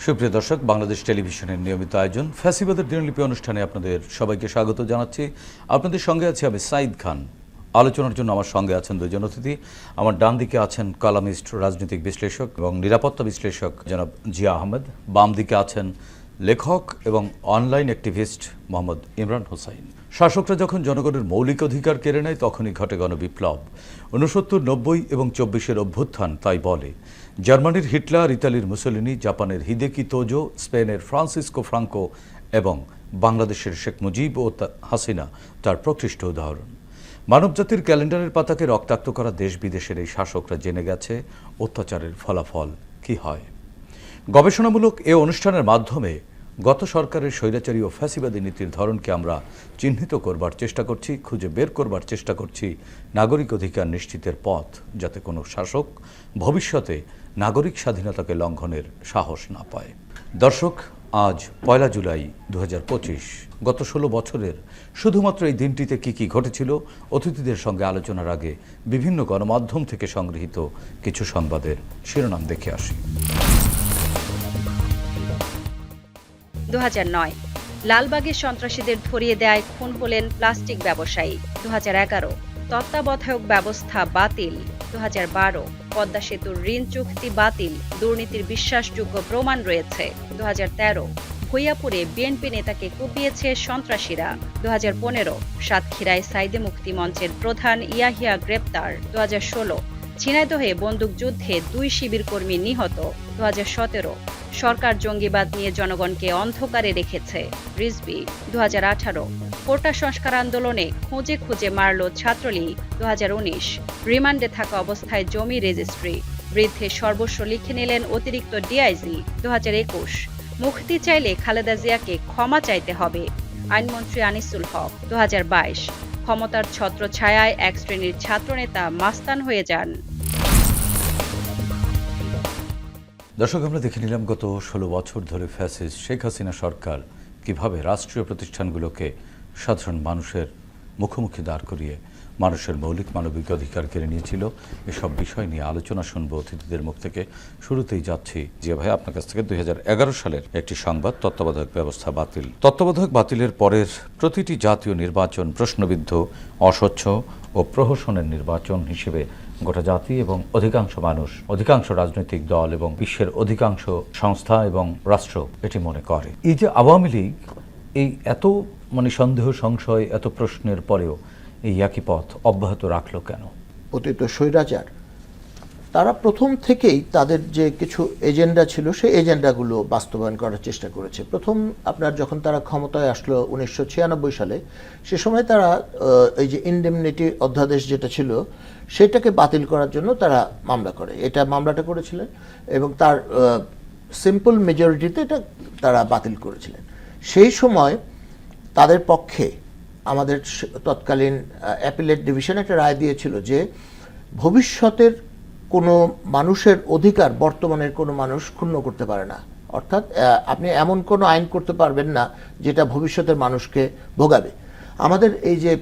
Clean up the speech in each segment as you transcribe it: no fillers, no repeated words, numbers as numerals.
সুপ্রিয় দর্শক, বাংলাদেশ টেলিভিশনের নিয়মিত আয়োজন ফ্যাসিবাদের দিনলিপি অনুষ্ঠানে আপনাদের সবাইকে স্বাগত জানাচ্ছি। আপনাদের সঙ্গে আছি আমি সাইদ খান। আলোচনার জন্য আমার সঙ্গে আছেন দুজন অতিথি। আমার ডান দিকে আছেন কলামিস্ট, রাজনৈতিক বিশ্লেষক এবং নিরাপত্তা বিশ্লেষক জনাব জিয়া আহমেদ। বাম দিকে আছেন লেখক এবং অনলাইন অ্যাক্টিভিস্ট মোহাম্মদ ইমরান হোসাইন। শাসকরা যখন জনগণের মৌলিক অধিকার কেড়ে নেয় তখনই ঘটে গণবিপ্লব। 69, 90 এবং 24-এর অভ্যুত্থান তাই বলে। জার্মানির হিটলার, ইতালির মুসোলিনি, জাপানের হিদেকি তোজো, স্পেনের ফ্রান্সিসকো ফ্রাঙ্কো এবং বাংলাদেশের শেখ মুজিব ও হাসিনা তার প্রকৃষ্ট উদাহরণ। মানবজাতির ক্যালেন্ডারের পাতাকে রক্তাক্ত করা দেশ বিদেশের এই শাসকরা জেনে গেছে অত্যাচারের ফলাফল কি হয়। গবেষণামূলক এ অনুষ্ঠানের মাধ্যমে গত সরকারের স্বৈরাচারী ও ফ্যাসিবাদী নীতির ধরনকে আমরা চিহ্নিত করবার চেষ্টা করছি, খুঁজে বের করবার চেষ্টা করছি নাগরিক অধিকার নিশ্চিতের পথ, যাতে কোনো শাসক ভবিষ্যতে নাগরিক স্বাধীনতাকে লঙ্ঘনের সাহস না পায়। দর্শক, আজ 1 জুলাই 2025। গত 16 বছরের শুধুমাত্র এই দিনটিতে কি কি ঘটেছিল, অতিথিদের সঙ্গে আলোচনার আগে বিভিন্ন গণমাধ্যম থেকে সংগৃহীত কিছু সংবাদের শিরোনাম দেখে আসি। 2009 লালবাগে সন্ত্রাসীদের ধরিয়ে দেয় খুন হলেন প্লাস্টিক ব্যবসায়ী। 2011 তত্ত্বাবধায়ক ব্যবস্থা বাতিল। 2012 পদ্মা সেতুর ঋণ চুক্তি বাতিল, দুর্নীতির বিশ্বাসযোগ্য প্রমাণ রয়েছে। 2013 ভৈয়াপুরে বিএনপি নেতাকে কুপিয়েছে সন্ত্রাসীরা। 2015 সাতক্ষীরায় সাইদে মুক্তি মঞ্চের প্রধান ইয়াহিয়া গ্রেপ্তার। 2016 ঝিনাইদহে বন্দুকযুদ্ধে 2 শিবির কর্মী নিহত। 2017 সরকার জঙ্গিবাদ নিয়ে জনগণকে অন্ধকারে রেখেছে। রিজভী। 2018 কোটা সংস্কার আন্দোলনে খুঁজে খুঁজে মারল ছাত্রলীগ। 2019 রিমান্ডে থাকা অবস্থায় জমি রেজিস্ট্রি, বৃদ্ধে সর্বস্ব লিখে নিলেন অতিরিক্ত ডিআইজি। 2021 মুক্তি চাইলে খালেদা জিয়াকে ক্ষমা চাইতে হবে, আইনমন্ত্রী আনিসুল হক। 2022 ক্ষমতার ছত্রছায়ায় এক শ্রেণীর ছাত্রনেতা মাস্তান হয়ে যান। দর্শক, আমরা দেখে নিলাম গত 16 বছর ধরে ফ্যাসিস্ট শেখ হাসিনা সরকার কিভাবে রাষ্ট্রীয় প্রতিষ্ঠানগুলোকে সাধারণ মানুষের মুখোমুখি দাঁড় করিয়ে মানুষের মৌলিক মানবিক অধিকার কেড়ে নিয়েছিল। এসব বিষয় নিয়ে আলোচনা শুনবো অতিথিদের মুখ থেকে। শুরুতেই যাচ্ছি জিয়া ভাই, আপনার কাছ থেকে 2011 সালের একটি সংবাদ, তত্ত্বাবধায়ক ব্যবস্থা বাতিল। তত্ত্বাবধায়ক বাতিলের পরের প্রতিটি জাতীয় নির্বাচন প্রশ্নবিদ্ধ, অস্বচ্ছ ও প্রহসনের নির্বাচন হিসেবে গোটা জাতি এবং অধিকাংশ মানুষ, অধিকাংশ রাজনৈতিক দল এবং বিশ্বের অধিকাংশ সংস্থা এবং রাষ্ট্র এটি মনে করে। এই যে আওয়ামী লীগ এই এত সন্দেহ, সংশয়, এত প্রশ্নের পরেও এই একই পথ অব্যাহত রাখলো কেন? অতীত স্বৈরাচার তারা প্রথম থেকেই তাদের যে কিছু এজেন্ডা ছিল সেই এজেন্ডাগুলো বাস্তবায়ন করার চেষ্টা করেছে। প্রথম আপনার যখন তারা ক্ষমতায় আসলো 1996 সালে, সে সময় তারা এই যে ইনডেমনিটি অধ্যাদেশ যেটা ছিল সেটাকে বাতিল করার জন্য তারা মামলা করে। মামলাটা করেছিলেন এবং তার সিম্পল মেজরিটিতে এটা তারা বাতিল করেছিলেন। সেই সময় তাদের পক্ষে আমাদের তৎকালীন অ্যাপিলেট ডিভিশন একটা রায় দিয়েছিল যে ভবিষ্যতের কোনো মানুষের অধিকার বর্তমানের কোনো মানুষ ক্ষুণ্ণ করতে পারে না। অর্থাৎ আপনি এমন কোনো আইন করতে পারবেন না যেটা ভবিষ্যতের মানুষকে ভোগাবে। আমাদের এই যে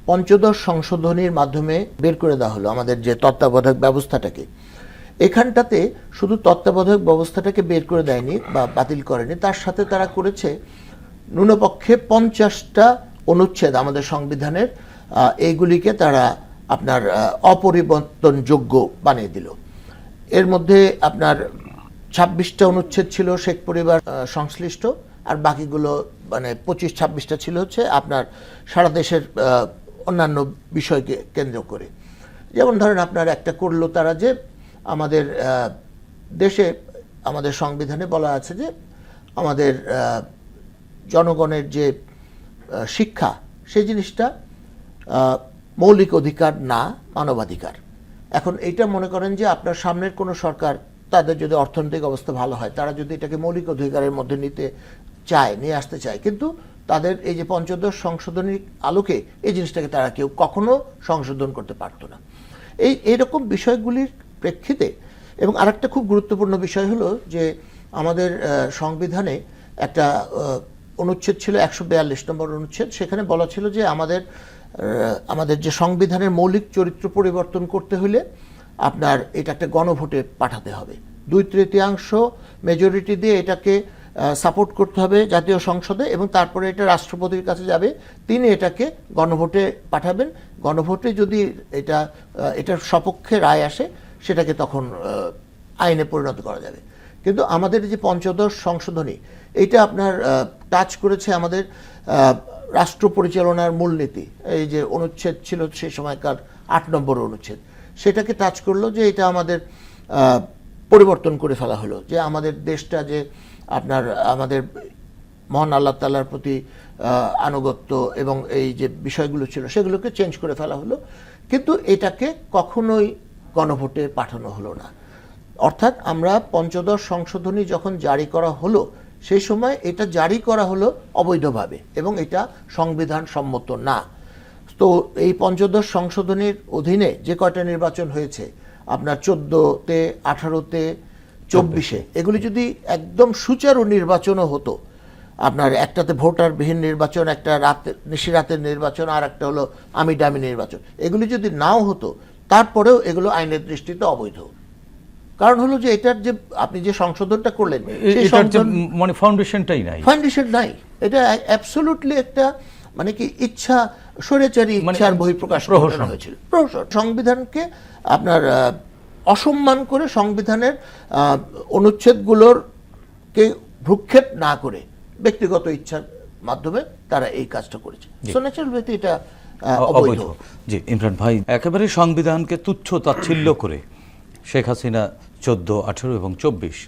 পঞ্চদশ সংশোধনীর মাধ্যমে বের করে দেওয়া হলো আমাদের যে তত্ত্বাবধায়ক ব্যবস্থাটাকে, এখানটাতে শুধু তত্ত্বাবধায়ক ব্যবস্থাটাকে বের করে দেয়নি বা বাতিল করেনি, তার সাথে তারা করেছে ন্যূনপক্ষে 50টা অনুচ্ছেদ আমাদের সংবিধানের, এইগুলিকে তারা আপনার অপরিবর্তনযোগ্য বানিয়ে দিল। এর মধ্যে আপনার 26টা অনুচ্ছেদ ছিল শেখ পরিবার সংশ্লিষ্ট, আর বাকিগুলো 25-26টা ছিল হচ্ছে আপনার সারা দেশের অন্যান্য বিষয়কে কেন্দ্র করে। যেমন ধরেন আপনার একটা করলো তারা যে আমাদের দেশে, আমাদের সংবিধানে বলা আছে যে আমাদের জনগণের যে শিক্ষা, সেই জিনিসটা মৌলিক অধিকার না, মানবাধিকার। এখন এইটা মনে করেন যে আপনার সামনের কোনো সরকার, তাদের যদি অর্থনৈতিক অবস্থা ভালো হয়, তারা যদি এটাকে মৌলিক অধিকারের মধ্যে নিয়ে আসতে চায়, কিন্তু তাদের এই যে পঞ্চদশ সংশোধনীর আলোকে এই জিনিসটাকে তারা কেউ কখনো সংশোধন করতে পারতো না। এইরকম বিষয়গুলির প্রেক্ষিতে, এবং আরেকটা খুব গুরুত্বপূর্ণ বিষয় হলো যে আমাদের সংবিধানে একটা অনুচ্ছেদ ছিল 142 নম্বর অনুচ্ছেদ। সেখানে বলা ছিল যে আমাদের যে সংবিধানের মৌলিক চরিত্র পরিবর্তন করতে হলে আপনার এটা একটা গণভোটে পাঠাতে হবে। 2/3 মেজরিটি দিয়ে এটাকে সাপোর্ট করতে হবে জাতীয় সংসদে, এবং তারপরে এটা রাষ্ট্রপতির কাছে যাবে, তিনি এটাকে গণভোটে পাঠাবেন। গণভোটে যদি এটার সপক্ষে রায় আসে, সেটাকে তখন আইনে পরিণত করা যাবে। কিন্তু আমাদের যে পঞ্চদশ সংশোধনী, এটা আপনার টাচ করেছে আমাদের রাষ্ট্র পরিচালনার মূলনীতি। এই যে অনুচ্ছেদ ছিল সেই সময়কার 8 নম্বর অনুচ্ছেদ, সেটাকে টাচ করলো, যে এটা আমাদের পরিবর্তন করে ফেলা হলো, যে আমাদের দেশটা যে আপনার আমাদের মহান আল্লাহ তাআলার প্রতি আনুগত্য এবং এই যে বিষয়গুলো ছিল সেগুলোকে চেঞ্জ করে ফেলা হলো, কিন্তু এটাকে কখনোই গণভোটে পাঠানো হলো না। অর্থাৎ আমরা পঞ্চদশ সংশোধনী যখন জারি করা হলো, সেই সময় এটা জারি করা হলো অবৈধভাবে এবং এটা সংবিধান সম্মত না। তো এই পঞ্চদশ সংশোধনীর অধীনে যে কয়টা নির্বাচন হয়েছে, আপনার 14-তে, 18-তে, 24-এ, এগুলি যদি একদম সুচারু নির্বাচনও হতো, আপনার একটাতে ভোটারবিহীন নির্বাচন, একটা নিশিরাতের নির্বাচন, আর একটা হলো আমি ডামি নির্বাচন, এগুলি যদি নাও হতো, তারপরেও এগুলো আইনের দৃষ্টিতে অবৈধ। কারণ হলো যে এটার যে আপনি যে সংশোধনটা করলেন, মানে ফাউন্ডেশনটাই নাই, ফাউন্ডেশন নাই। এটা অ্যাবসলিউটলি একটা মানে কি ইচ্ছা, স্বৈরাচারী ইচ্ছার বহিঃপ্রকাশ করা হয়েছিল। সংবিধানকে আপনার অসম্মান করে, সংবিধানের অনুচ্ছেদগুলোরকে ভ্রুক্ষেপ না করে ব্যক্তিগত ইচ্ছার মাধ্যমে তারা এই কাজটা করেছে। সো ন্যাচারালি এটা অবৈধ। জি ইমরান ভাই, একেবারে সংবিধানকে তুচ্ছ তাচ্ছিল্য করে শেখ হাসিনা 14, 18 এবং 24,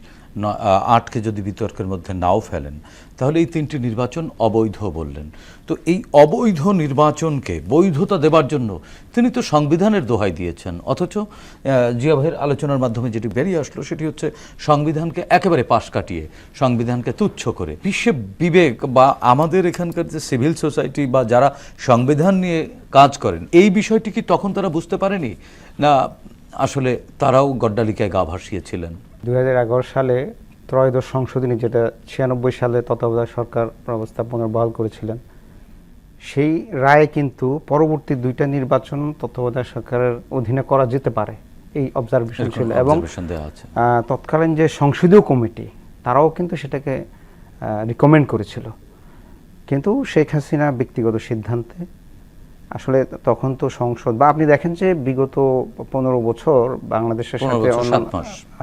8কে যদি বিতর্কের মধ্যে নাও ফেলেন, তাহলে এই 3টি নির্বাচন অবৈধ বললেন। তো এই অবৈধ নির্বাচনকে বৈধতা দেবার জন্য তিনি তো সংবিধানের দোহাই দিয়েছেন, অথচ জিয়া ভাইয়ের আলোচনার মাধ্যমে যেটি বেরিয়ে আসলো সেটি হচ্ছে সংবিধানকে একেবারে পাশ কাটিয়ে, সংবিধানকে তুচ্ছ করে। বিশ্বে বিবেক বা আমাদের এখানকার যে সিভিল সোসাইটি বা যারা সংবিধান নিয়ে কাজ করেন, এই বিষয়টি কি তখন তারা বুঝতে পারেনি, না আসলে তারাও গড্ডালিকায় গা ভাসিয়েছিলেন? 2011 সালে ত্রয়োদশ সংশোধনী, যেটা 96 সালে তত্ত্বাবধায়ক সরকার ব্যবস্থা পুনর্বহাল করেছিলেন, সেই রায়ে কিন্তু পরবর্তী 2টা নির্বাচন তত্ত্বাবধায়ক সরকারের অধীনে করা যেতে পারে, এই অবজারভেশন ছিল। এবং তৎকালীন যে সংসদীয় কমিটি, তারাও কিন্তু সেটাকে রিকমেন্ড করেছিল। কিন্তু শেখ হাসিনা ব্যক্তিগত সিদ্ধান্তে, আসলে তখন তো সংসদ, বা আপনি দেখেন যে বিগত 15 বছর বাংলাদেশের সাথে,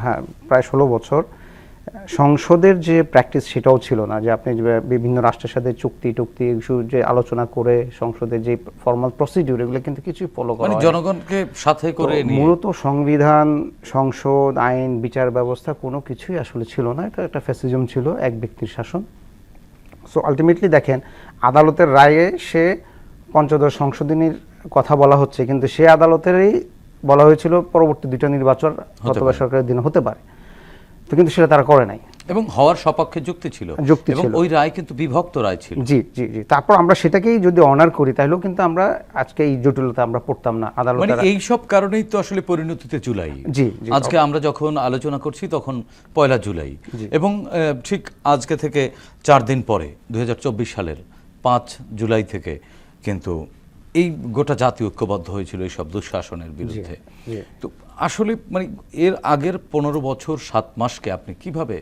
হ্যাঁ প্রায় 16 বছর, সংসদের যে প্র্যাকটিস সেটাও ছিল না, যে আপনি বিভিন্ন রাষ্ট্রের সাথে চুক্তি যে আলোচনা করে সংসদের যে ফর্মাল প্রসিডিউর, এগুলো কিন্তু কিছুই ফলো করা হয় না, জনগণকে সাথে করে নিয়ে। মূলত সংবিধান, সংসদ, আইন, বিচার ব্যবস্থা কোনো কিছুই আসলে ছিল না। এটা একটা ফ্যাসিজম ছিল, এক ব্যক্তির শাসন। সো আলটিমেটলি দেখেন, আদালতের রায়ে সে পঞ্চদশ সংশোধনীর কথা বলা হচ্ছে, কিন্তু সে আদালতেরই বলা হয়েছিল পরবর্তী 2টা নির্বাচন তত্ত্বাবধায়ক সরকারের দিনে হতে পারে, তো কিন্তু সেটা তারা করে নাই, এবং হওয়ার সপক্ষে যুক্তি ছিল, এবং ওই রায় কিন্তু বিভক্ত রায় ছিল। জি জি জি। তারপর আমরা সেটাকেই যদি অনার করি, তাহলেও কিন্তু আমরা আজকে এই জটিলতা আমরা পড়তাম না। আদালত মানে এই সব কারণেই তো আসলে পরিণতিতে জুলাই। জি, আজকে আমরা যখন আলোচনা করছি তখন 1 জুলাই, এবং ঠিক আজকে থেকে 4 দিন পরে 2024 সালের 5 জুলাই থেকে কিন্তু এই গোটা জাতি ঐক্যবদ্ধ হয়েছিল এই সব দুঃশাসনের বিরুদ্ধে। তো আসলে মানে এর আগের 15 বছর 7 মাসকে আপনি কিভাবে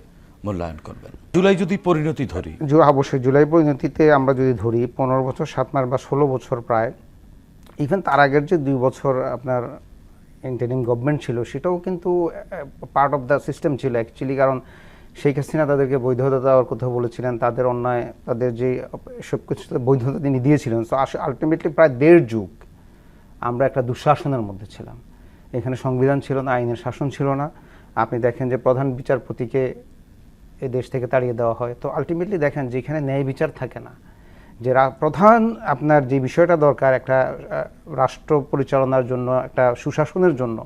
মূল্যায়ন করবেন? জুলাই যদি পরিণতি ধরি, অবশ্যই জুলাই পরিণতিতে আমরা যদি ধরি 15 বছর 7 মাস বা 16 বছর প্রায়, ইভেন তার আগের যে 2 বছর আপনার ইন্টারিম গভর্নমেন্ট ছিল, সেটাও কিন্তু পার্ট অফ দ্য সিস্টেম ছিল অ্যাকচুয়ালি। কারণ শেখ হাসিনা তাদেরকে বৈধতা দেওয়ার কথা বলেছিলেন, তাদের অন্যায়, তাদের যে সব কিছু বৈধতা তিনি দিয়েছিলেন। সো আলটিমেটলি প্রায় 1.5 যুগ আমরা একটা দুঃশাসনের মধ্যে ছিলাম। এখানে সংবিধান ছিল না, আইনের শাসন ছিল না। আপনি দেখেন যে প্রধান বিচারপতিকে এই দেশ থেকে তাড়িয়ে দেওয়া হয়। তো আলটিমেটলি দেখেন যেখানে ন্যায় বিচার থাকে না, যে প্রধান আপনার যে বিষয়টা দরকার একটা রাষ্ট্র পরিচালনার জন্য, একটা সুশাসনের জন্য,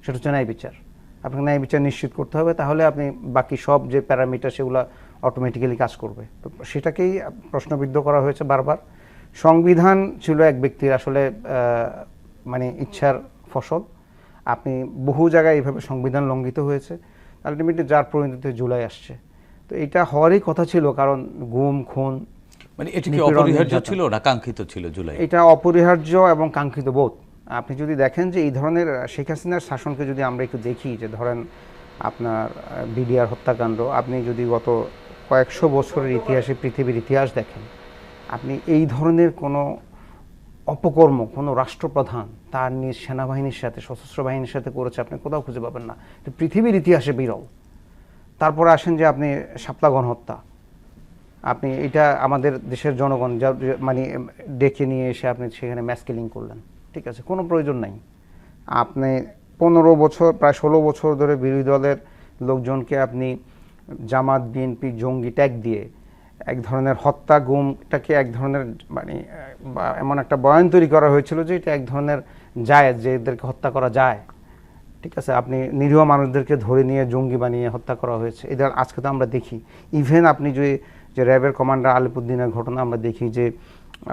সেটা হচ্ছে ন্যায় বিচার। আপনাকে ন্যায় বিচার নিশ্চিত করতে হবে, তাহলে আপনি বাকি সব যে প্যারামিটার সেগুলো অটোমেটিক্যালি কাজ করবে। তো সেটাকেই প্রশ্নবিদ্ধ করা হয়েছে বারবার। সংবিধান ছিল এক ব্যক্তির আসলে মানে ইচ্ছার ফসল। আপনি বহু জায়গায় এইভাবে সংবিধান লঙ্ঘিত হয়েছে, আলটিমেটলি যার পরিণতিতে জুলাই আসছে। তো এটা হওয়ারই কথা ছিল, কারণ গুম, খুন, মানে এটি কি অপরিহার্য ছিল না কাঙ্ক্ষিত ছিল জুলাই? এটা অপরিহার্য এবং কাঙ্ক্ষিত বোধ। আপনি যদি দেখেন যে এই ধরনের শেখ হাসিনার শাসনকে যদি আমরা একটু দেখি, যে ধরেন আপনার বিডিআর হত্যাকাণ্ড, আপনি যদি গত কয়েকশো বছরের ইতিহাসে পৃথিবীর ইতিহাস দেখেন, আপনি এই ধরনের কোনো অপকর্ম কোনো রাষ্ট্রপ্রধান তার নিজ সেনাবাহিনীর সাথে সশস্ত্র বাহিনীর সাথে করেছে আপনি কোথাও খুঁজে পাবেন না। এটা পৃথিবীর ইতিহাসে বিরল। তারপরে আসেন যে আপনি শাপলা গণহত্যা, আপনি এটা আমাদের দেশের জনগণ মানে ডেকে নিয়ে এসে আপনি সেখানে ম্যাস কিলিং করলেন, ঠিক আছে, কোনো প্রয়োজন নাই। আপনি 15 বছর প্রায় 16 বছর ধরে বিরোধী দলের লোকজনকে আপনি জামাত বিএনপি জঙ্গি ট্যাগ দিয়ে এক ধরনের হত্যা গুমটাকে এক ধরনের মানে এমন একটা বয়ান তৈরি করা হয়েছিল যে এটা এক ধরনের জায়েজ, যে এদেরকে হত্যা করা যায়, ঠিক আছে, আপনি নিরীহ মানুষদেরকে ধরে নিয়ে জঙ্গি বানিয়ে হত্যা করা হয়েছে। এদের আজকে তো আমরা দেখি, ইভেন আপনি যে র্যাবের কমান্ডার আলিপুদ্দিনের ঘটনা আমরা দেখি যে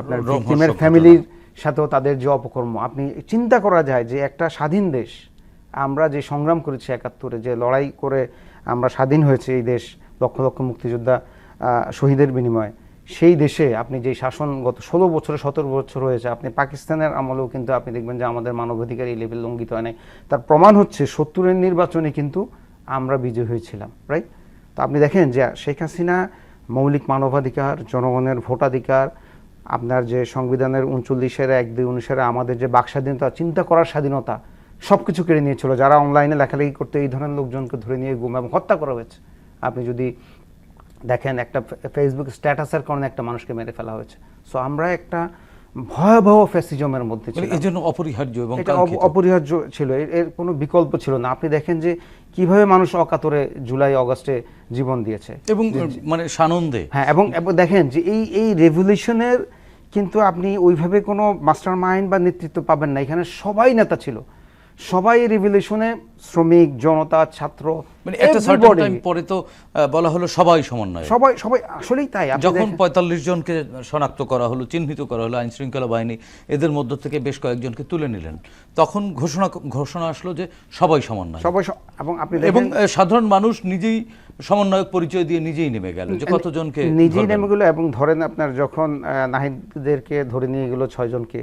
আপনার ভিকটিমের ফ্যামিলির সাথেও তাদের যে অপকর্ম, আপনি চিন্তা করা যায় যে একটা স্বাধীন দেশ, আমরা যে সংগ্রাম করেছি 71-এ, যে লড়াই করে আমরা স্বাধীন হয়েছে এই দেশ, লক্ষ লক্ষ মুক্তিযোদ্ধা শহীদের বিনিময়ে, সেই দেশে আপনি যে শাসন গত 16 বছরে 17 বছর হয়েছে, আপনি পাকিস্তানের আমলেও কিন্তু আপনি দেখবেন যে আমাদের মানবাধিকার এই লেভেল লঙ্ঘিত হয় নাই। তার প্রমাণ হচ্ছে 70-এর নির্বাচনে কিন্তু আমরা বিজয়ী হয়েছিলাম, রাইট? তো আপনি দেখেন যে শেখ হাসিনা মৌলিক মানবাধিকার, জনগণের ভোটাধিকার, আপনার যে সংবিধানের 39-এর 1-2-19-এর আমাদের যে বাক স্বাধীনতা, চিন্তা করার স্বাধীনতা, সব কিছু কেড়ে নিয়েছিল। যারা অনলাইনে লেখালেখি করতে এই ধরনের লোকজনকে ধরে নিয়ে গুম এবং হত্যা করা হয়েছে। আপনি যদি দেখেন একটা ফেসবুক স্ট্যাটাসের কারণে একটা মানুষকে মেরে ফেলা হয়েছে। সো আমরা একটা ভয়াবহ ফ্যাসিজমের মধ্যে ছিলাম। এই জন্য অপরিহার্য এবং এটা অপরিহার্য ছিল, এর কোনো বিকল্প ছিল না। আপনি দেখেন যে কিভাবে মানুষ অকাতরে জুলাই অগাস্টে জীবন দিয়েছে এবং মানে সানন্দে, হ্যাঁ, এবং দেখেন যে এই রেভলিউশনের কিন্তু আপনি ওইভাবে কোনো মাস্টার মাইন্ড বা নেতৃত্ব পাবেন না। এখানে সবাই নেতা ছিল, সবাই রেভলিউশনে, শ্রমিক জনতা, ছাত্র, মানে একটা সার্টেন টাইম পরে তো বলা হলো সবাই সমন্বয়, সবাই আসলেই তাই। যখন 45 জনকে শনাক্ত করা হলো, চিহ্নিত করা হলো আইন শৃঙ্খলা বাহিনী, এদের মধ্য থেকে বেশ কয়েকজনকে তুলে নিলেন, তখন ঘোষণা আসলো যে সবাই সমন্বয়, এবং আপনি এবং সাধারণ মানুষ নিজেই সমন্বয়ক পরিচয় দিয়ে নিজেই নেমে গেল যে কতজনকে নিজেই নেমে গেল। এবং ধরেন আপনার যখন নাহিদদেরকে ধরে নিয়ে গেল 6 জনকে,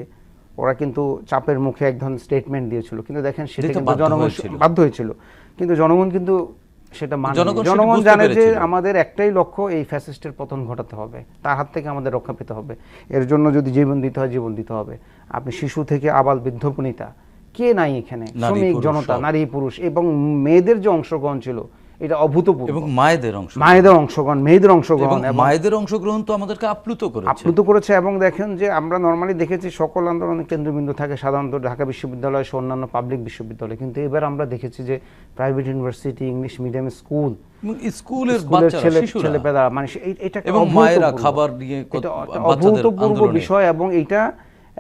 ওরা কিন্তু চাপের মুখে এক ধরনের স্টেটমেন্ট দিয়েছিল, কিন্তু দেখেন সেটা কিন্তু জনগণ বাধ্য হয়েছিল, কিন্তু জনগণ কিন্তু সেটা মানে জনগণ জানে যে আমাদের একটাই লক্ষ্য, এই ফ্যাসিস্টের পতন ঘটাতে হবে, তার হাত থেকে আমাদের রক্ষা পেতে হবে, এর জন্য যদি জীবন দিতে হয় জীবন দিতে হবে। আপনি শিশু থেকে আবাল বৃদ্ধ বনিতা কে নাই এখানে, শ্রমিক জনতা, নারী পুরুষ এবং মেয়েদের যে অংশগ্রহণ ছিল এটা অভূতপূর্ব, এবং মায়েদের অংশগ্রহণ, মেয়েদের অংশগ্রহণ, মায়েদের অংশগ্রহণ তো আমাদেরকে আপ্লুত করেছে। এবং দেখেন যে আমরা নরমালি দেখেছি সকল আন্দোলনের কেন্দ্রবিন্দু থাকে সাধারণত ঢাকা বিশ্ববিদ্যালয় সহ অন্যান্য পাবলিক বিশ্ববিদ্যালয়, কিন্তু এবার আমরা দেখেছি যে প্রাইভেট ইউনিভার্সিটি, ইংলিশ মিডিয়াম স্কুলের ছেলেপেলা, মানে এটা মায়েরা খাবার নিয়ে অভূতপূর্ব বিষয়। এবং এইটা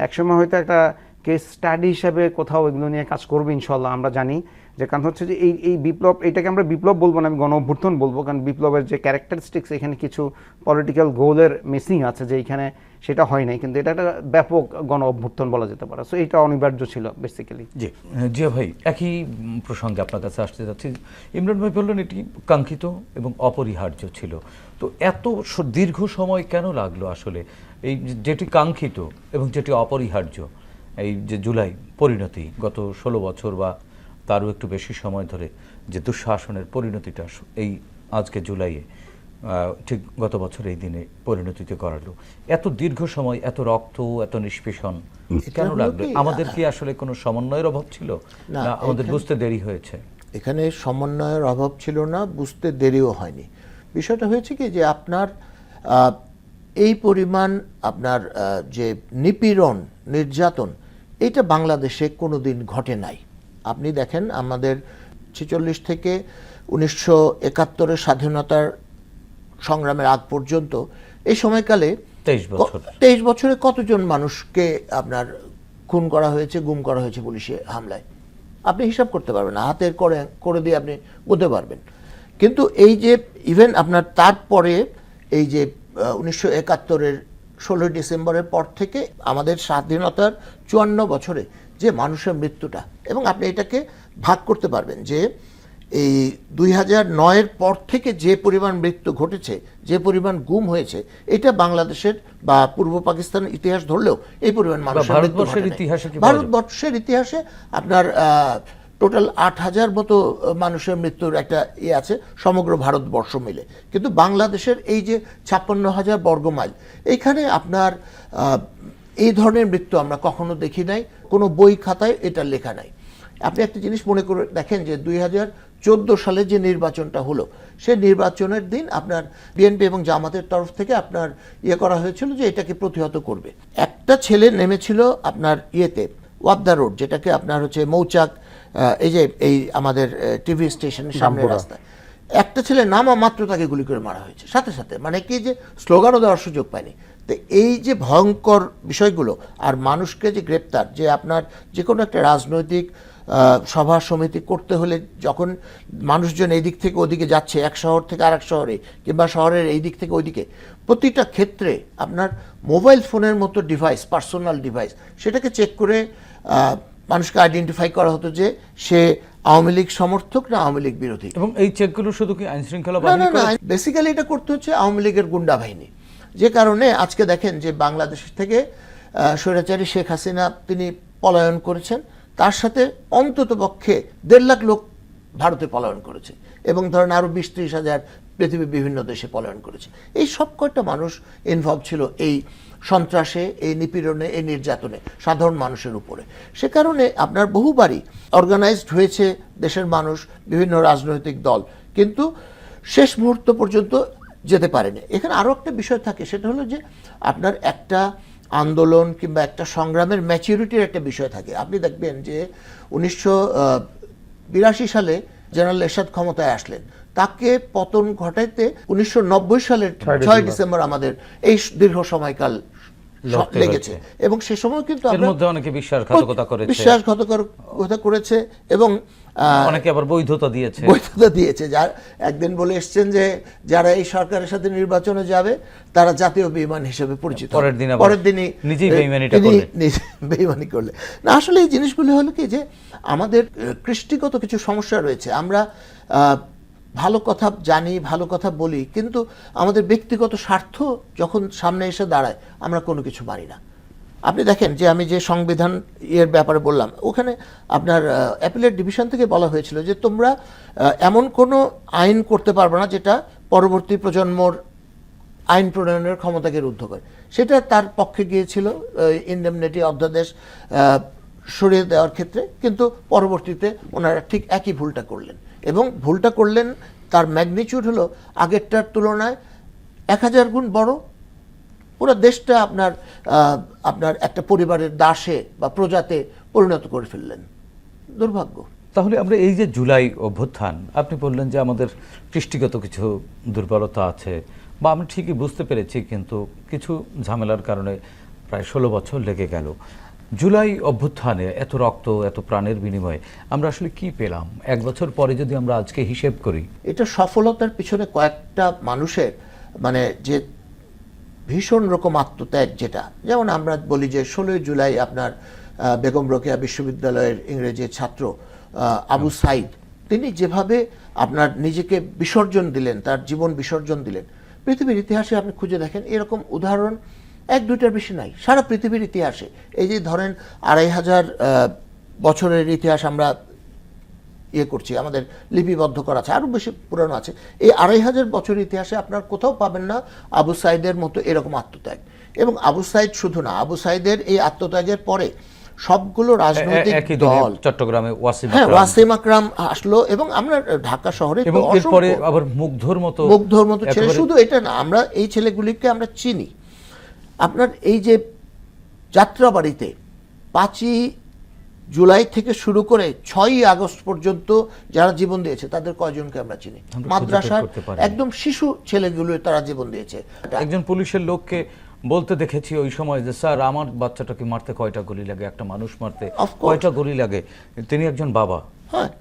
একসময় হয়তো একটা কেস স্টাডি হিসেবে কোথাও এগুলো নিয়ে কাজ করবে ইনশাল্লাহ, আমরা জানি। যে কারণ হচ্ছে যে এই বিপ্লব, এটাকে আমরা বিপ্লব বলবো না, আমি গণ অভ্যুত্থান বলবো, কারণ বিপ্লবের যে ক্যারেক্টারিস্টিক্স এখানে কিছু পলিটিক্যাল গোলের মিসিং আছে, যে এখানে সেটা হয় নাই, কিন্তু এটা একটা ব্যাপক গণ অভ্যুত্থান বলা যেতে পারে। সো এটা অনিবার্য ছিল বেসিক্যালি। জি ভাই, একই প্রসঙ্গে আপনার কাছে আসতে যাচ্ছি। ইমরান ভাই বললেন এটি কাঙ্ক্ষিত এবং অপরিহার্য ছিল, তো এত দীর্ঘ সময় কেন লাগলো আসলে এই যেটি কাঙ্ক্ষিত এবং যেটি অপরিহার্য, এই যে জুলাই পরিণতি, গত 16 বছর বা তারও একটু বেশি সময় ধরে যে দুঃশাসনের পরিণতিটা এই আজকে জুলাইয়ে ঠিক গত বছর এই দিনে পরিণতিতে করালো, এত দীর্ঘ সময়, এত রক্ত, এত নিষ্পেষণ কেন লাগলো? আমাদের কি আসলে কোনো সমন্বয়ের অভাব ছিল না আমাদের বুঝতে দেরি হয়েছে? এখানে সমন্বয়ের অভাব ছিল না, বুঝতে দেরিও হয়নি। বিষয়টা হয়েছে কি যে আপনার এই পরিমাণ আপনার যে নিপীড়ন, নির্যাতন, এটা বাংলাদেশে কোনোদিন ঘটে নাই। আপনি দেখেন আমাদের 46 থেকে 1971-এর স্বাধীনতার সংগ্রামের আগ পর্যন্ত এই সময়কালে 23 বছরে কতজন মানুষকে আপনার খুন করা হয়েছে, গুম করা হয়েছে পুলিশে হামলায়, আপনি হিসাব করতে পারবেন না, হাতের করে দিয়ে আপনি বলতে পারবেন। কিন্তু এই যে ইভেন আপনার তারপরে এই যে 1971-এর 16 ডিসেম্বরের পর থেকে আমাদের স্বাধীনতার 54 বছরে যে মানুষের মৃত্যুটা, এবং আপনি এটাকে ভাগ করতে পারবেন যে এই 2009-এর পর থেকে যে পরিমাণ মৃত্যু ঘটেছে, যে পরিমাণ গুম হয়েছে, এটা বাংলাদেশের বা পূর্ব পাকিস্তানের ইতিহাস ধরলেও এই পরিমাণ মানুষের মৃত্যু ঘটে নাই। ভারতবর্ষের ইতিহাসে আপনার টোটাল 8,000 মতো মানুষের মৃত্যুর একটা আছে সমগ্র ভারতবর্ষ মিলে। কিন্তু বাংলাদেশের এই যে 56,000 বর্গমাইল, এইখানে আপনার এই ধরনের মৃত্যু আমরা কখনো দেখি নাই, কোনো বই খাতায় এটা লেখা নাই। আপনি একটা জিনিস মনে করে দেখেন যে 2014 সালে যে নির্বাচনটা হলো, সেই নির্বাচনের দিন আপনার বিএনপি এবং জামাতের তরফ থেকে আপনার করা হয়েছিল যে এটাকে প্রতিহত করবে। একটা ছেলে নেমেছিল আপনার ওয়াবদা রোড, যেটাকে আপনার হচ্ছে মৌচাক, এই আমাদের টিভি স্টেশনের সামনে রাস্তায়, একটা ছেলে নামা মাত্র তাকে গুলি করে মারা হয়েছে সাথে সাথে, মানে কি যে স্লোগানও দেওয়ার সুযোগ পায়নি। তো এই যে ভয়ঙ্কর বিষয়গুলো, আর মানুষকে যে গ্রেপ্তার, যে আপনার যে কোনো একটা রাজনৈতিক সভা সমিতি করতে হলে যখন মানুষজন এই দিক থেকে ওদিকে যাচ্ছে, এক শহর থেকে আরেক শহরে, কিংবা শহরের এই দিক থেকে ওইদিকে, প্রতিটা ক্ষেত্রে আপনার মোবাইল ফোনের মতো ডিভাইস, পার্সোনাল ডিভাইস, সেটাকে চেক করে মানুষকে আইডেন্টিফাই করা হতো যে সে আওয়ামী লীগ সমর্থক না আওয়ামী লীগ বিরোধী। এবং এই চেকগুলো শুধু কি আইন শৃঙ্খলা না, বাহিনী করে? বেসিক্যালি এটা করতে হচ্ছে আওয়ামী লীগের গুন্ডা বাহিনী। যে কারণে আজকে দেখেন যে বাংলাদেশ থেকে স্বৈরাচারী শেখ হাসিনা তিনি পলায়ন করেছেন, তার সাথে অন্তত পক্ষে 1.5 লাখ লোক ভারতে পলায়ন করেছে, এবং ধরেন আরো 20-30 হাজার পৃথিবীর বিভিন্ন দেশে পলায়ন করেছে। এই সব কয়টা মানুষ ইনভলভ ছিল এই সন্ত্রাসে, এই নিপীড়নে, এই নির্যাতনে সাধারণ মানুষের উপরে। সে কারণে আপনার বহুবারই অর্গানাইজড হয়েছে দেশের মানুষ, বিভিন্ন রাজনৈতিক দল, কিন্তু শেষ মুহূর্ত পর্যন্ত যেতে পারেনি। এখানে আরও একটা বিষয় থাকে, সেটা হলো যে আপনার একটা আন্দোলন কিংবা একটা সংগ্রামের ম্যাচুরিটির একটা বিষয় থাকে। আপনি দেখবেন যে 1982 সালে জেনারেল এরশাদ ক্ষমতায় আসলেন, তাকে পতন ঘটাইতে 1990 সালের 6 ডিসেম্বর আমাদের এই দীর্ঘ সময়কাল লেগেছে। এবং সে সময় কিন্তু এর মধ্যে অনেকে বিশ্বাসঘাতকতা করেছে এবং অনেকে আবার বৈধতা দিয়েছে। যার একদিন বলে এসছেন যে যারা এই সরকারের সাথে নির্বাচনে যাবে তারা জাতীয় বেঈমান হিসেবে পরিচিত, পরের দিনই নিজেই বেঈমানি করলে। না, আসলে এই জিনিসগুলো হলো কি যে আমাদের কৃষ্টিগত কিছু সমস্যা রয়েছে। আমরা ভালো কথা জানি, ভালো কথা বলি, কিন্তু আমাদের ব্যক্তিগত স্বার্থ যখন সামনে এসে দাঁড়ায় আমরা কোনো কিছু মানি না। আপনি দেখেন যে আমি যে সংবিধান ব্যাপারে বললাম, ওখানে আপনার অ্যাপিলেট ডিভিশন থেকে বলা হয়েছিল যে তোমরা এমন কোনো আইন করতে পারবে না যেটা পরবর্তী প্রজন্মর আইন প্রণয়নের ক্ষমতাকে রুদ্ধ করে। সেটা তার পক্ষে গিয়েছিল ইনডেমনিটি অধ্যাদেশ সরিয়ে দেওয়ার ক্ষেত্রে, কিন্তু পরবর্তীতে ওনারা ঠিক একই ভুলটা করলেন, এবং ভুলটা করলেন তার ম্যাগনিটিউড হলো আগেরটার তুলনায় 1000 গুণ বড়। পুরো দেশটা আপনার একটা পরিবারের দাসে বা প্রজাতে পরিণত করে ফেললেন। দুর্ভাগ্য। তাহলে আমরা এই যে জুলাই অভ্যুত্থান, আপনি বললেন যে আমাদের কৃষ্টিগত কিছু দুর্বলতা আছে, বা আমরা ঠিকই বুঝতে পেরেছি, কিন্তু কিছু ঝামেলার কারণে প্রায় 16 বছর লেগে গেল। জুলাই অভ্যুত্থানে এত রক্ত, এত প্রাণের বিনিময়ে আমরা আসলে কি পেলাম? 1 বছর পরে যদি আমরা আজকে হিসেব করি, এটা সফলতার পিছনে কয়েকটা মানুষের মানে যে ভীষণ রকম আত্মত্যাগ, যেটা যেমন আমরা বলি যে 16 জুলাই আপনার বেগম রোকেয়া বিশ্ববিদ্যালয়ের ইংরেজি ছাত্র আবু সাইদ, তিনি যেভাবে আপনার নিজেকে বিসর্জন দিলেন, তার জীবন বিসর্জন দিলেন, পৃথিবীর ইতিহাসে আপনি খুঁজে দেখেন এরকম উদাহরণ 1-2টার বেশি নাই সারা পৃথিবীর ইতিহাসে। এই যে ধরেন 2500 বছরের ইতিহাস আমরা করছি, আমাদের লিপিবদ্ধ করা আছে, আরো বেশি পুরানো আছে। এই 2500 বছরের ইতিহাসে আপনার কোথাও পাবেন না আবু সাইদের মতো এরকম আত্মত্যাগ। এবং আবু সাইদ শুধু না, আবু সাইদের এই আত্মত্যাগের পরে সবগুলো রাজনৈতিক দল, চট্টগ্রামে ওয়াসিম আকরাম আসলো, এবং আমরা ঢাকা শহরে আবার মুগ্ধর মতো ছেলে। শুধু এটা না, আমরা এই ছেলেগুলিকে আমরা চিনি। আপনার এই যে যাত্রাবাড়িতে 5ই জুলাই থেকে শুরু করে 6ই আগস্ট পর্যন্ত যারা জীবন দিয়েছে তাদের কয়জনকে আমরা চিনি? মাদ্রাসার একদম শিশু ছেলেগুলো তারা জীবন দিয়েছে। একজন পুলিশের লোককে বলতে দেখেছি ওই সময় যে স্যার আমার বাচ্চাটাকে মারতে কয়টা গুলি লাগে, একটা মানুষ মারতে কয়টা গুলি লাগে। তিনি একজন বাবা,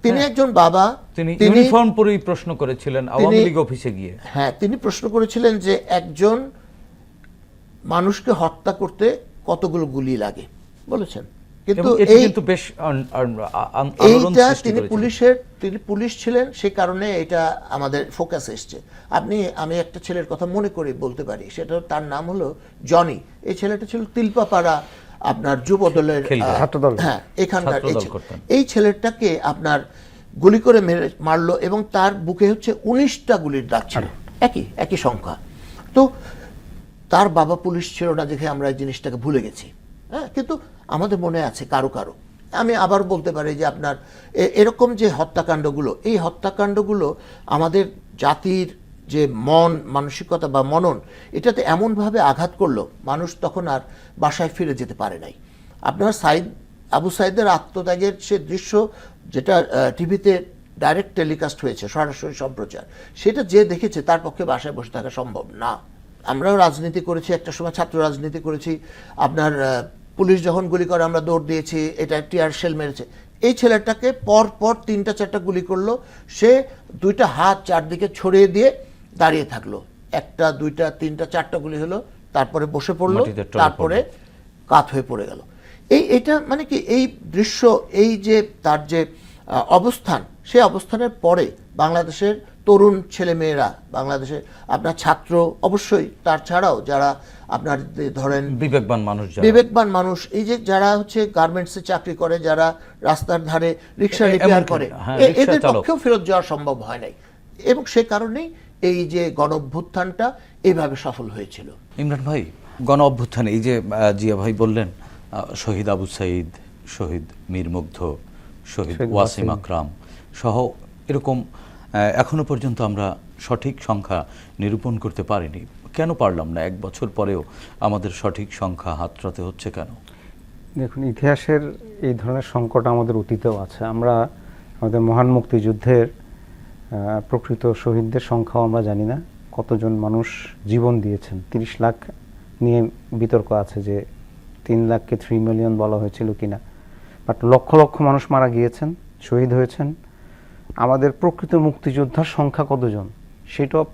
তিনি একজন বাবা, তিনি ইউনিফর্ম পরেই প্রশ্ন করেছিলেন আওয়ামী লীগ অফিসে গিয়ে। হ্যাঁ, তিনি প্রশ্ন করেছিলেন যে একজন মানুষকে হত্যা করতে কতগুলো গুলি লাগে বলেছেন। কিন্তু তিনি পুলিশ ছিলেন, সে কারণে এটা আমাদের ফোকাস এসছে। আমি একটা ছেলের কথা মনে করে বলতে পারি, সেটা তার নাম হলো জনি। এই ছেলেটা ছিল তিলপাপাড়া আপনার যুবদলের খেলবে। ছাত্রদল। হ্যাঁ এখানকার ছাত্রদল করতেন। এই ছেলেটাকে আপনার গুলি করে মারলো এবং তার বুকে হচ্ছে 19টা গুলির দাগ ছিল, একই সংখ্যা। তো তার বাবা পুলিশ ছিল না দেখে আমরা এই জিনিসটাকে ভুলে গেছি, হ্যাঁ, কিন্তু আমাদের মনে আছে কারো কারো। আমি আবার বলতে পারি যে আপনার এরকম যে হত্যাকাণ্ডগুলো, এই হত্যাকাণ্ডগুলো আমাদের জাতির যে মানসিকতা বা মনন, এটাতে এমনভাবে আঘাত করলো, মানুষ তখন আর বাসায় ফিরে যেতে পারে নাই। আপনার আবু সাইদের আত্মত্যাগের সে দৃশ্য যেটা টিভিতে ডাইরেক্ট টেলিকাস্ট হয়েছে, সরাসরি সম্প্রচার, সেটা যে দেখেছে তার পক্ষে বাসায় বসে থাকা সম্ভব না। আমরাও রাজনীতি করেছি, একটা সময় ছাত্র রাজনীতি করেছি। আপনার পুলিশ যখন গুলি করে আমরা দৌড় দিয়েছি, এটা টিয়ার শেল মেরেছে। এই ছেলেটাকে পর পর 3টা-4টা গুলি করলো, সে 2টা হাত চারদিকে ছড়িয়ে দিয়ে দাঁড়িয়ে থাকলো। 1টা 2টা 3টা 4টা গুলি হলো, তারপরে বসে পড়লো, মাটিতে টলে তারপরে কাত হয়ে পড়ে গেল। এটা মানে কি, এই দৃশ্য, এই যে তার যে অবস্থান, সেই অবস্থানের পরে বাংলাদেশের তরুণ ছেলেমেয়েরা, বাংলাদেশের আপনার ছাত্র অবশ্যই, তার ছাড়াও যারা আপনার ধরেন বিবেকবান মানুষ, এই যে যারা হচ্ছে গার্মেন্টসে চাকরি করে, যারা রাস্তার ধারে রিক্সা রিপেয়ার করে, এদের পক্ষেও ফেরত যাওয়া সম্ভব হয় নাই। এবং সে কারণেই এই যে গণ অভ্যুত্থানটা এইভাবে সফল হয়েছিল। ইমরান ভাই, গণ অভ্যুত্থান, এই যে জিয়া ভাই বললেন শহীদ আবু সাঈদ, শহীদ মীর মুগ্ধ, শহীদ ওয়াসিম আকরাম সহ এরকম এখনো পর্যন্ত আমরা সঠিক সংখ্যা নিরূপণ করতে পারিনি। কেন পারলাম না? 1 বছর পরেও আমাদের সঠিক সংখ্যা হাতড়াতে হচ্ছে কেন? দেখুন, ইতিহাসের এই ধরনের সংকট আমাদের অতীতেও আছে। আমরা আমাদের মহান মুক্তিযুদ্ধের প্রকৃত শহীদদের সংখ্যাও আমরা জানি না, কতজন মানুষ জীবন দিয়েছেন। 30 লাখ নিয়ে বিতর্ক আছে যে 3 লাখকে 3 মিলিয়ন বলা হয়েছিল কিনা, বাট লক্ষ লক্ষ মানুষ মারা গিয়েছেন, শহীদ হয়েছেন। আমাদের প্রকৃত মুক্তিযোদ্ধার সংখ্যা কতজন সেটাও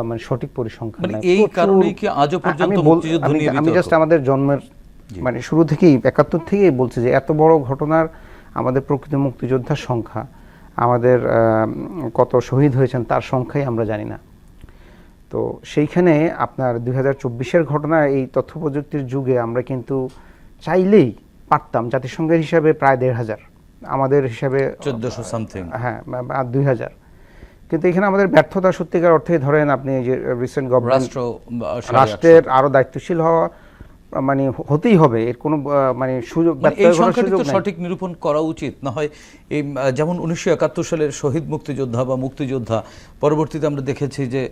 মানে সঠিক পরিসংখ্যান নাই। এই কারণেই কি আজও পর্যন্ত মুক্তিযুদ্ধ নিয়ে বিতর্ক? আমি জাস্ট আমাদের জন্মের মানে শুরু থেকেই 71 থেকেই বলছি যে এত বড় ঘটনার আমাদের প্রকৃত মুক্তিযোদ্ধার সংখ্যা, আমাদের কত শহীদ হয়েছেন তার সংখ্যাই আমরা জানি না। তো সেইখানে আপনার 2024-এর ঘটনা, এই তথ্য প্রযুক্তির যুগে আমরা কিন্তু চাইলেই পারতাম জাতিসংঘের হিসাবে প্রায় 1,500, আমাদের হিসাবে 1400 সামথিং, হ্যাঁ 2000, কিন্তু এখানে আমাদের ব্যর্থতা সত্যিকার অর্থে ধরেন আপনি যে রিসেন্ট গভর্নমেন্ট রাষ্ট্রের আরো দায়িত্বশীল হওয়া মানে হতেই হবে, এর কোনো মানে সুযোগ, এই সংখ্যাটি তো সঠিক নিরূপণ করা উচিত না হয়। এই যেমন 1971 সালের শহীদ মুক্তিযোদ্ধা বা মুক্তিযোদ্ধা, পরবর্তীতে আমরা দেখেছি যে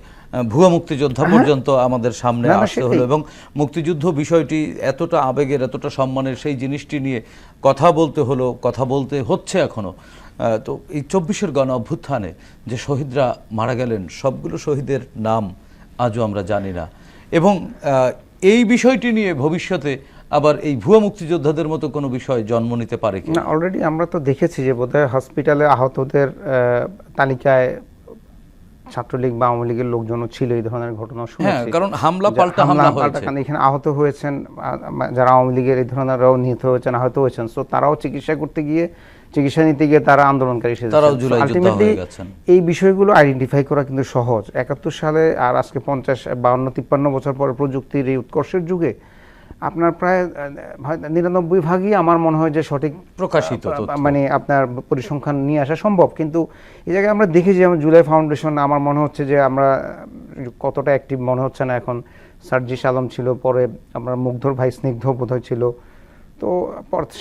ভুয়া মুক্তিযোদ্ধা পর্যন্ত আমাদের সামনে আসতে হলো, এবং মুক্তিযুদ্ধ বিষয়টি এতটা আবেগের, এতটা সম্মানের, সেই জিনিসটি নিয়ে কথা বলতে হলো, কথা বলতে হচ্ছে এখনো। তো এই 24-এর গণ অভ্যুত্থানে যে শহীদরা মারা গেলেন, সবগুলো শহীদের নাম আজও আমরা জানি না। এবং এই বিষয়টি নিয়ে ভবিষ্যতে আবার এই ভুয়া মুক্তিযোদ্ধাদের মতো কোনো বিষয় জন্ম নিতে পারে কি না? অলরেডি আমরা তো দেখেছি যে বোধহয় হসপিটালে আহতদের তালিকায় ছাত্রলীগ বা আওয়ামী লীগের লোকজনও ছিল, এই ধরনের ঘটনা শুনেছি। কারণ হামলা পাল্টা হয়েছে, এখানে আহত হয়েছেন যারা আওয়ামী লীগের, এই ধরনেরও নিহত হয়েছেন, আহত হয়েছেন। সো তারাও চিকিৎসা নিতে গিয়ে তারা আন্দোলনকারী হিসেবে, আলটিমেটলি এই বিষয়গুলো আইডেন্টিফাই করা কিন্তু সহজ। 71 সালে আর আজকে 50, 52, 53 বছর পরে প্রযুক্তির এই উৎকর্ষের যুগে আপনার প্রায় 99% আমার মনে হয় যে সঠিক প্রকাশিত মানে আপনার পরিসংখ্যান নিয়ে আসা সম্ভব। কিন্তু এই জায়গায় আমরা দেখি যে জুলাই ফাউন্ডেশন, আমার মনে হচ্ছে যে আমরা কতটা অ্যাক্টিভ মনে হচ্ছে না এখন। সার্জিস আলম ছিল, পরে আমরা মুগ্ধর ভাই স্নিগ্ধ বোধহয় ছিল, তো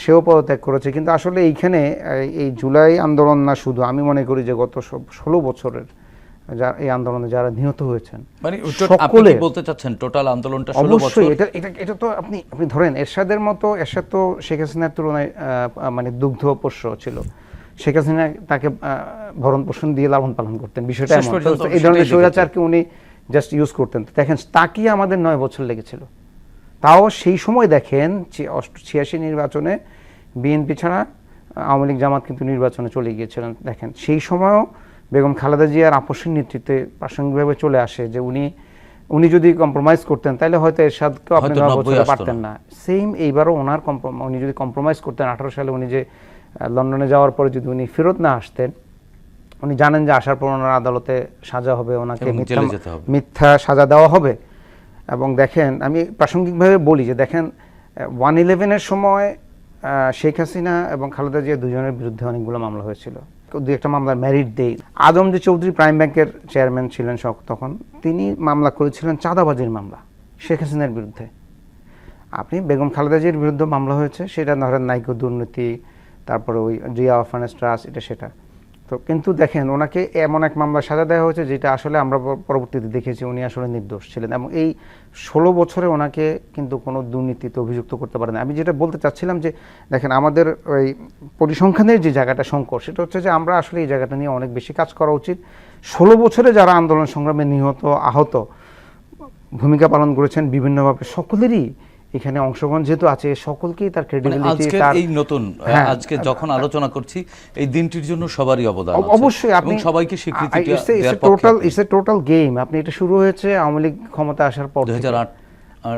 সেও পদত্যাগ করেছে। কিন্তু আসলে এইখানে এই জুলাই আন্দোলন না, শুধু আমি মনে করি যে গত 16 বছরের এই আন্দোলনে যারা নিহত হয়েছেন, মানে সকলে বলতে চাচ্ছেন টোটাল আন্দোলনটা 16 বছর। এটা তো আপনি ধরেন এরশাদের মতো, এরশাদ তো শেখ হাসিনার তুলনায় মানে দুগ্ধ পোষ্য ছিল। শেখ হাসিনা তাকে ভরণ পোষণ দিয়ে লালন পালন করতেন, বিষয়টা এমন। এই ধরনের স্বৈরাচারকে উনি জাস্ট ইউজ করতেন। দেখেন তাকিয়ে আমাদের 9 বছর লেগেছিল, তাও সেই সময় দেখেন 86 নির্বাচনে বিএনপি ছাড়া আওয়ামী লীগ জামাত কিন্তু নির্বাচনে চলে গিয়েছিলেন। দেখেন সেই সময়ও বেগম খালেদা জিয়ার আপসের নেতৃত্বে প্রাসঙ্গিকভাবে চলে আসে যে উনি যদি কম্প্রোমাইজ করতেন তাহলে হয়তো এরশাদকেও আপনি 9 বছরে পারতেন না। সেম এইবারও উনি যদি কম্প্রোমাইজ করতেন, 18 সালে উনি যে লন্ডনে যাওয়ার পরে যদি উনি ফেরত না আসতেন, উনি জানেন যে আসার পর ওনার আদালতে সাজা হবে, ওনাকে মিথ্যা সাজা দেওয়া হবে। এবং দেখেন, আমি প্রাসঙ্গিকভাবে বলি যে দেখেন 1/11-এর সময় শেখ হাসিনা এবং খালেদা জিয়া দুজনের বিরুদ্ধে অনেকগুলো মামলা হয়েছিল। দু একটা মামলার ম্যারিট দেই। আদম যে চৌধুরী প্রাইম ব্যাংকের চেয়ারম্যান ছিলেন তখন, তিনি মামলা করেছিলেন চাঁদাবাজির মামলা শেখ হাসিনার বিরুদ্ধে। আপনি বেগম খালেদা জিয়ার বিরুদ্ধে মামলা হয়েছে, সেটা ধরেন নাইকো দুর্নীতি, তারপরে ওই জিয়া অরফানেজ ট্রাস্ট, এটা সেটা। তো কিন্তু দেখেন ওনাকে এমন এক মামলা সাজা দেওয়া হয়েছে যেটা আসলে আমরা পরবর্তীতে দেখেছি উনি আসলে নির্দোষ ছিলেন, এবং এই 16 বছরে ওনাকে কিন্তু কোনো দুর্নীতিতে অভিযুক্ত করতে পারেন। আমি যেটা বলতে চাচ্ছিলাম যে দেখেন আমাদের ওই পরিসংখ্যানের যে জায়গাটা সংকট, সেটা হচ্ছে যে আমরা আসলে এই জায়গাটা নিয়ে অনেক বেশি কাজ করা উচিত। 16 বছরে যারা আন্দোলন সংগ্রামে নিহত আহত ভূমিকা পালন করেছেন বিভিন্নভাবে, সকলেরই এখানে অংশগ্রহণ যেহেতু আছে, সকলকেই তার ক্রেডিবিলিটি, তার এই নতুন আজকে যখন আলোচনা করছি এই দিনটির জন্য সবারই অবদান আছে, অবশ্যই আপনি সবাইকে স্বীকৃতি ইটস এ টোটাল গেম। আপনি এটা শুরু হয়েছে আওয়ামী লীগ ক্ষমতা আসার পর 2008,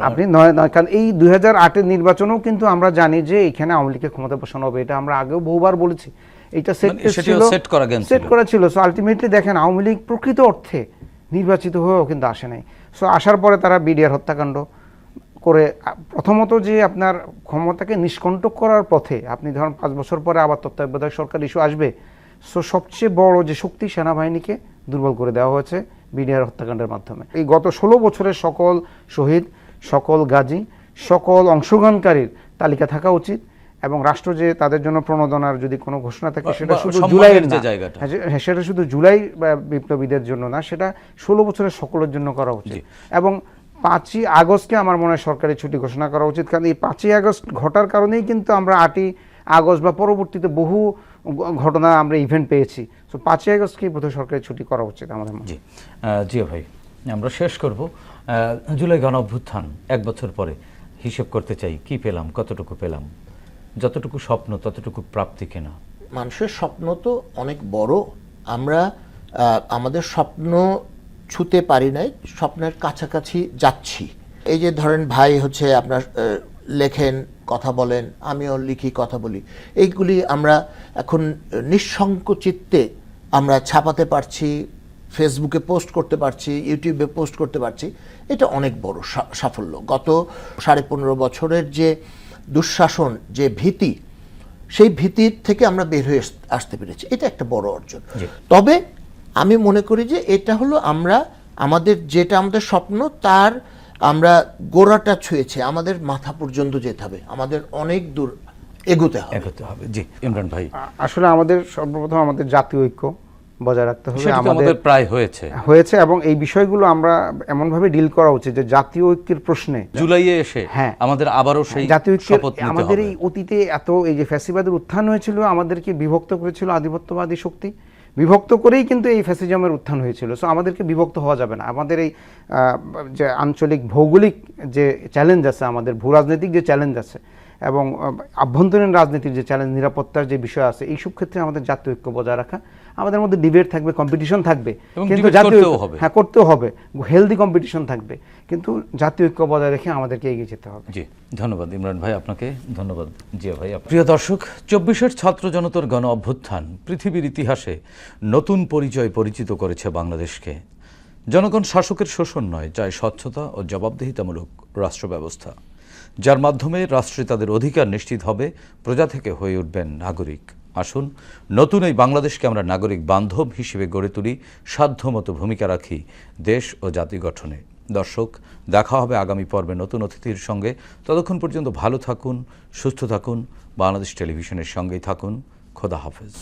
আপনি নয় কারণ এই 2008-এর নির্বাচনেও কিন্তু আমরা জানি যে এখানে আওয়ামী লীগকে ক্ষমতা বসানো হবে, এটা আমরা আগেও বহুবার বলেছি। এটা সেট করা ছিল। সো আলটিমেটলি দেখেন আওয়ামী লীগ প্রকৃত অর্থে নির্বাচিত হয়েও কিন্তু আসে নাই। সো আসার পরে তারা বিডিআর হত্যাকাণ্ড করে প্রথমত যে আপনার ক্ষমতাকে নিষ্কণ্টক করার পথে, আপনি ধরুন 5 বছর পরে আবার তত্ত্বাবধায়ক সরকার ইস্যু আসবে, সো সবচেয়ে বড় যে শক্তি সেনাবাহিনীকে দুর্বল করে দেওয়া হয়েছে বিডিআর হত্যাকাণ্ডের মাধ্যমে। এই গত 16 বছরের সকল শহীদ, সকল গাজী, সকল অংশগ্রহণকারীর তালিকা থাকা উচিত, এবং রাষ্ট্র যে তাদের জন্য প্রণোদনার যদি কোনো ঘোষণা থাকে সেটা শুধু জুলাইয়ের না, সেটা শুধু জুলাই বিপ্লবীদের জন্য না, সেটা 16 বছরের সকলের জন্য করা উচিত। এবং 5ই আগস্টকে আমার মনে হয় সরকারি ছুটি ঘোষণা করা উচিত, কারণ এই 5ই আগস্ট ঘটার কারণেই কিন্তু আমরা 8ই আগস্ট বা পরবর্তীতে বহু ঘটনা আমরা ইভেন্ট পেয়েছি। সো 5ই আগস্টকেই বোধহয় সরকারি ছুটি করা উচিত আমাদের মনে। জি ভাই, আমরা শেষ করব। জুলাই গণ অভ্যুত্থান 1 বছর পরে হিসেব করতে চাই, কি পেলাম, কতটুকু পেলাম, যতটুকু স্বপ্ন ততটুকু প্রাপ্তি কিনা? মানুষের স্বপ্ন তো অনেক বড়, আমরা আমাদের স্বপ্ন ছুঁতে পারি নাই, স্বপ্নের কাছাকাছি যাচ্ছি। এই যে ধরেন ভাই হচ্ছে আপনার লেখেন, কথা বলেন, আমিও লিখি, কথা বলি, এইগুলি আমরা এখন নিঃসংকোচিত্তে আমরা ছাপাতে পারছি, ফেসবুকে পোস্ট করতে পারছি, ইউটিউবে পোস্ট করতে পারছি। এটা অনেক বড় সাফল্য। গত 15.5 বছরের যে দুঃশাসন, যে ভীতি, সেই ভীতির থেকে আমরা বের হয়ে আসতে পেরেছি, এটা একটা বড় অর্জন। তবে আমি মনে করি যে এটা হলো আমরা যেটা আমাদের স্বপ্ন তার আমরা গোড়াটা ছুঁয়েছে, আমাদের মাথা পর্যন্ত যেতে হবে, আমাদের অনেক দূর এগোতে হবে। জি ইমরান ভাই, আসলে আমাদের সর্বপ্রথম আমাদের জাতীয় ঐক্য বজায় রাখতে হবে, আমাদের প্রায় হয়েছে এবং এই বিষয়গুলো আমরা এমনভাবে ডিল করা উচিত যে জাতীয় ঐক্যের প্রশ্নে জুলাইয়ে এসে আমাদের আবারও সেই জাতীয় ঐক্য, আমাদের এই অতীতে এত এই যে ফ্যাসিবাদের উত্থান হয়েছিল, আমাদেরকে বিভক্ত করেছিল আধিপত্যবাদী শক্তি, বিভক্ত করেই কিন্তু এই ফ্যাসিজমের উত্থান হয়েছিল। সো আমাদেরকে বিভক্ত হওয়া যাবে না। আমাদের এই যে আঞ্চলিক ভৌগোলিক যে চ্যালেঞ্জ আছে, আমাদের ভূ রাজনৈতিক যে চ্যালেঞ্জ আছে, এবং আভ্যন্তরীণ রাজনীতির যে চ্যালেঞ্জ, নিরাপত্তার যে বিষয় আছে, এইসব ক্ষেত্রে আমাদের জাতীয় ঐক্য বজায় রাখা, আমাদের মধ্যে ডিবেট থাকবে, কম্পিটিশন থাকবে, কিন্তু জাতীয় করতেও হবে, হেলদি কম্পিটিশন থাকবে, কিন্তু জাতীয় ঐক্য বজায় রেখে আমাদেরকে এগিয়ে যেতে হবে। জি ধন্যবাদ ইমরান ভাই, আপনাকে ধন্যবাদ জিয়া ভাই। প্রিয় দর্শক, 24-এর ছাত্র জনতার গণ অভ্যুত্থান পৃথিবীর ইতিহাসে নতুন পরিচিত করেছে বাংলাদেশকে। জনগণ শাসকের শোষণ নয়, চায় স্বচ্ছতা ও জবাবদিহিতামূলক রাষ্ট্র ব্যবস্থা, যার মাধ্যমে রাষ্ট্রে তাদের অধিকার নিশ্চিত হবে, প্রজা থেকে হয়ে উঠবেন নাগরিক। আসুন নতুন এই বাংলাদেশকে আমরা নাগরিক বান্ধব হিসেবে গড়ে তুলি, সাধ্যমতো ভূমিকা রাখি দেশ ও জাতি গঠনে। দর্শক, দেখা হবে আগামী পর্বে নতুন অতিথির সঙ্গে। ততক্ষণ পর্যন্ত ভালো থাকুন, সুস্থ থাকুন, বাংলাদেশ টেলিভিশনের সঙ্গেই থাকুন। খোদা হাফেজ।